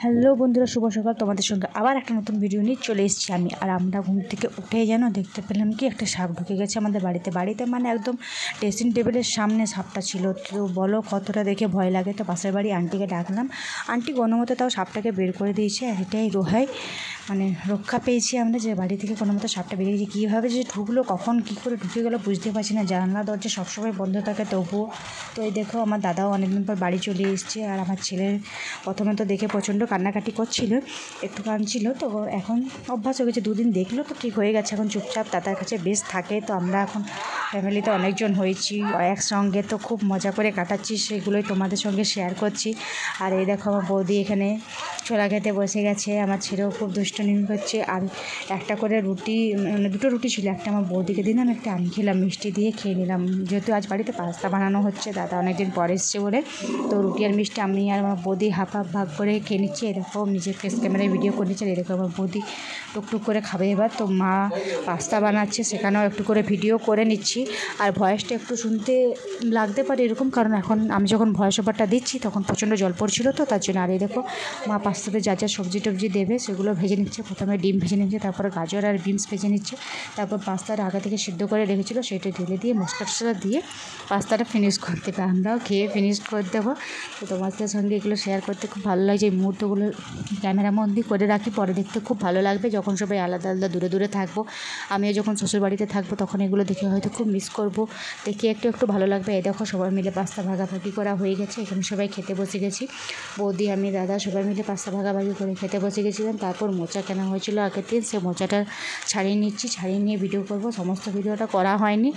Hello বন্ধুরা, শুভ সকাল। তোমাদের সঙ্গে আবার একটা নতুন ভিডিও নিয়ে চলে এসেছি আমি। আর আমরা ঘুম থেকে উঠেই যেন দেখতে পেলাম কি একটা সাপ ঢুকে গেছে আমাদের বাড়িতে মানে একদম ড্রেসিং টেবিলের সামনে সাপটা ছিল। তো বলো কতটা দেখে ভয় লাগে। তো পাশের বাড়ি আন্টিকে ডাকলাম, আন্টি কোনোমতে তাও সাপটাকে বের করে দিয়েছে। আর এটাই মানে রক্ষা পেয়েছি আমরা, যে বাড়ি থেকে কোনো মতো সাপটা বেরিয়ে গেছে। কীভাবে যে ঢুকলো, কখন কী করে ঢুকে গেলো বুঝতে পারছি না। জানলা দরজা সবসময় বন্ধ থাকে তবুও। তো এই দেখো আমার দাদাও অনেকদিন পর বাড়ি চলে এসেছে। আর আমার ছেলের প্রথমে তো দেখে প্রচণ্ড কান্নাকাটি করছিল, একটু কাঁদছিল। তো এখন অভ্যাস হয়ে গেছে, দুদিন দেখলো তো ঠিক হয়ে গেছে। এখন চুপচাপ দাদার কাছে বেশ থাকে। তো আমরা এখন ফ্যামিলিতে অনেকজন হয়েছি একসঙ্গে, তো খুব মজা করে কাটাচ্ছি, সেগুলোই তোমাদের সঙ্গে শেয়ার করছি। আর এই দেখো আমার বৌদি এখানে ছোলা খেতে বসে গেছে। আমার ছেলেও খুব দুষ্টুমি করছে। আর একটা করে রুটি, মানে দুটো রুটি ছিল, একটা আমার বৌদিকে দিলাম, একটা আমি খেলাম, মিষ্টি দিয়ে খেয়ে নিলাম। যেহেতু আজ বাড়িতে পাস্তা বানানো হচ্ছে, দাদা অনেকদিন পর এসছে বলে, তো রুটি আর মিষ্টি আমি আর আমার বৌদি হাফ ভাগ করে খেয়ে নিচ্ছি। এরকম নিজের ফেস ক্যামেরায় ভিডিও করে নিচ্ছে। এরকম আমার বৌদি টুকটুক করে খাবে এবার। তো মা পাস্তা বানাচ্ছে, সেখানেও একটু করে ভিডিও করে নিচ্ছি। আর ভয়েসটা একটু শুনতে লাগতে পারে এরকম, কারণ এখন আমি যখন ভয়েস ওভারটা দিচ্ছি তখন প্রচণ্ড জল পড়ছিল, তো তার জন্য। আর এই দেখো মা পাস্তাতে যা যা সবজি টবজি দেবে সেগুলো ভেজে নিচ্ছে। প্রথমে ডিম ভেজে নিচ্ছে, তারপরে গাজর আর বিনস ভেজে নিচ্ছে, তারপর পাস্তাটা আগে থেকে সিদ্ধ করে রেখেছিলো সেটা ঢেলে দিয়ে মশলা টশলা দিয়ে পাস্তাটা ফিনিশ করতে হবে। আমরাও খেয়ে ফিনিশ করে দেবো। তো তোমাদের সঙ্গে এগুলো শেয়ার করতে খুব ভালো লাগছে। এই মুহূর্তগুলো ক্যামেরাবন্দি করে রাখি, পরে দেখতে খুব ভালো লাগবে যখন সবাই আলাদা আলাদা দূরে দূরে থাকবো। আমিও যখন শ্বশুরবাড়িতে থাকবো তখন এগুলো দেখে হয়তো খুব মিস করবো, দেখে একটু ভালো লাগবে। এই দেখো সবাই মিলে পাস্তা ভাগাভাগি করা হয়ে গেছে। এখানে সবাই খেতে বসে গেছি, বৌদি আমি দাদা সবাই মিলে পাস্তা ভাগাভাগি করে খেতে বসে গেছিলাম। তারপর মোচা কেনা হয়েছিল আগের দিন, সে মোচাটা ছাড়িয়ে নিচ্ছি, ছাড়িয়ে নিয়ে ভিডিও করব। সমস্ত ভিডিওটা করা হয়নি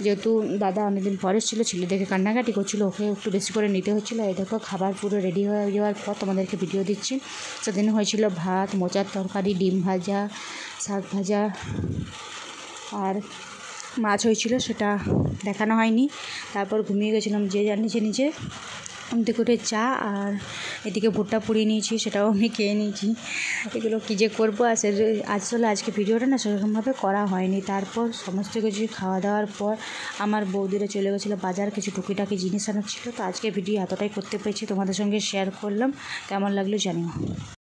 যেহেতু দাদা অনেকদিন পরে ছিল, ছেলে দেখে কান্নাকাটি করছিলো, ওকে একটু বেশি করে নিতে হচ্ছিলো। এই দেখো খাবার পুরো রেডি হয়ে যাওয়ার পর তোমাদেরকে ভিডিও দিচ্ছি। সেদিন হয়েছিল ভাত, মোচার তরকারি, ডিম ভাজা, শাক ভাজা আর মাছ হয়েছিল, সেটা দেখানো হয়নি। তারপর ঘুমিয়ে গেছিলাম যে যার নিচে ঘুমতে করে চা, আর এদিকে ভুট্টা পুড়িয়ে নিয়েছি, সেটাও আমি খেয়ে নিয়েছি। এগুলো কী যে করবো, আসলে আজকে ভিডিওটা না সেরকমভাবে করা হয়নি। তারপর সমস্ত কিছু খাওয়া দাওয়ার পর আমার বৌদিরা চলে গেছিলো বাজার, কিছু টুকিটাকি জিনিস আনার ছিল। তো আজকে ভিডিও এতটাই করতে পেরেছি, তোমাদের সঙ্গে শেয়ার করলাম। কেমন লাগলো জানিও।